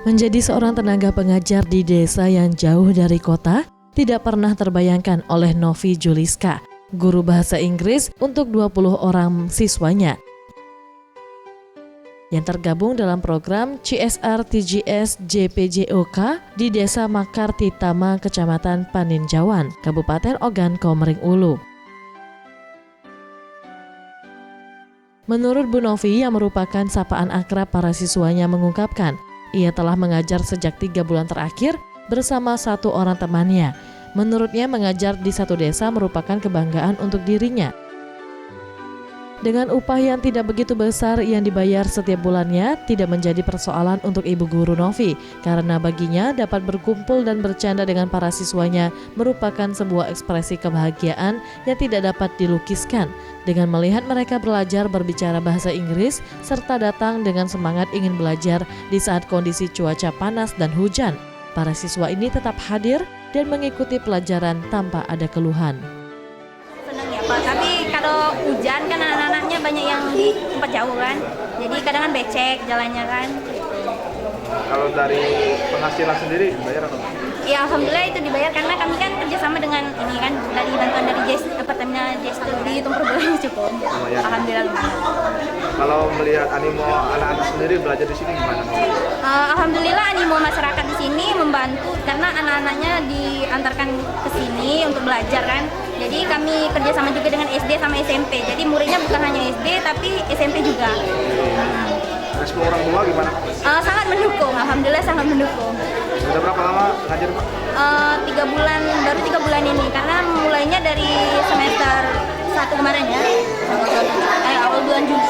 Menjadi seorang tenaga pengajar di desa yang jauh dari kota tidak pernah terbayangkan oleh Novi Juliska, guru bahasa Inggris untuk 20 orang siswanya yang tergabung dalam program CSR TGS JPJOK di Desa Makartitama, Kecamatan Paninjauan, Kabupaten Ogan Komering Ulu. Menurut Bu Novi yang merupakan sapaan akrab para siswanya mengungkapkan, ia telah mengajar sejak 3 bulan terakhir bersama satu orang temannya. Menurutnya mengajar di satu desa merupakan kebanggaan untuk dirinya. Dengan upah yang tidak begitu besar yang dibayar setiap bulannya tidak menjadi persoalan untuk ibu guru Novi, karena baginya dapat berkumpul dan bercanda dengan para siswanya merupakan sebuah ekspresi kebahagiaan yang tidak dapat dilukiskan. Dengan melihat mereka belajar berbicara bahasa Inggris serta datang dengan semangat ingin belajar di saat kondisi cuaca panas dan hujan, para siswa ini tetap hadir dan mengikuti pelajaran tanpa ada keluhan. Senang ya Pak, tapi kalau hujan kan anak-anaknya banyak yang di tempat jauh kan, jadi kadang kan becek jalannya kan. Kalau dari penghasilan sendiri bayar atau? Ya alhamdulillah itu dibayar karena kami kan kerjasama dengan ini kan dari bantuan dari Pertamina Gestur dihitung per bulan cukup. Lumayan. Alhamdulillah lumayan. Kalau melihat animo anak-anak sendiri belajar di sini gimana? Alhamdulillah animo masyarakat di sini membantu karena anak-anaknya diantarkan ke sini untuk belajar kan. Jadi kami kerjasama juga dengan SD sama SMP. Jadi muridnya bukan hanya SD tapi SMP juga. Respon orang tua gimana? Sangat mendukung, alhamdulillah sangat mendukung. Sudah berapa lama ngajar Pak? 3 bulan, baru 3 bulan ini karena mulainya dari semester 1 kemarin ya, awal bulan Juli.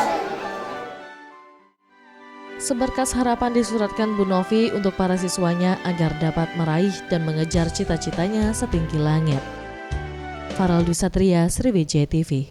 Seberkas harapan disuratkan Bu Novi untuk para siswanya agar dapat meraih dan mengejar cita-citanya setinggi langit. Farel Dwi Satria, Sriwijaya TV.